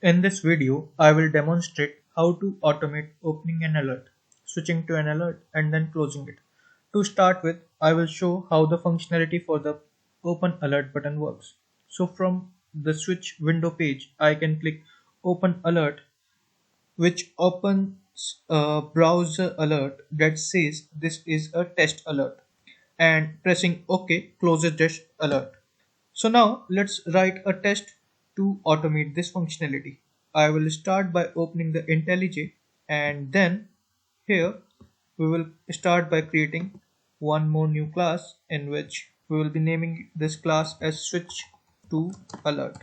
In this video, I will demonstrate how to automate opening an alert, switching to an alert, and then closing it. To start with, I will show how the functionality for the Open Alert button works. So from the switch window page, I can click Open Alert, which opens a browser alert that says this is a test alert, and pressing OK closes this alert. So now let's write a test to automate this functionality. I will start by opening the IntelliJ, and then here we will start by creating one more new class in which we will be naming this class as switch to alert.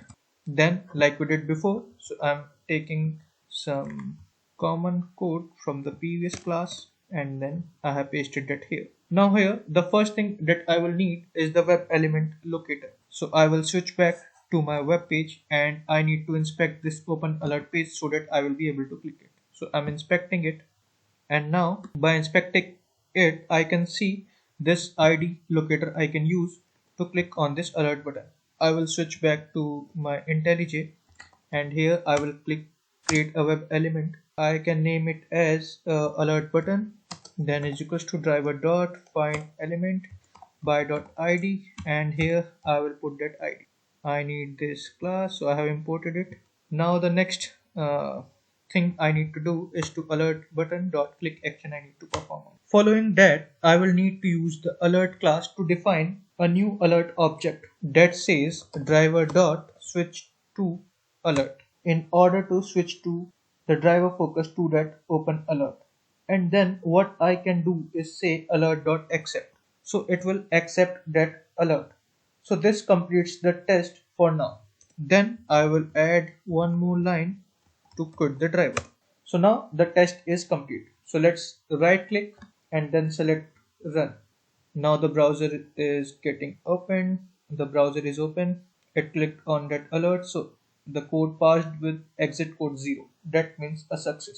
Then like we did before, so I'm taking some common code from the previous class and then I have pasted it here. Now here the first thing that I will need is the web element locator. So I will switch back to my web page and I need to inspect this open alert page so that I will be able to click it. So I'm inspecting it, and now by inspecting it I can see this ID locator I can use to click on this alert button. I will switch back to my IntelliJ and here I will click create a web element. I can name it as alert button, then is equals to driver dot find element by dot id, and here I will put that id. I need this class, so I have imported it. Now the next thing I need to do is to alert button dot click action I need to perform on. Following that, I will need to use the alert class to define a new alert object that says driver dot switch to alert in order to switch to the driver focus to that open alert. And then what I can do is say alert dot accept. So it will accept that alert. So this completes the test for now. Then I will add one more line to quit the driver. So now the test is complete. So let's right click and then select run. Now the browser is getting open. The browser is open. It clicked on that alert. So the code passed with exit code 0. That means a success.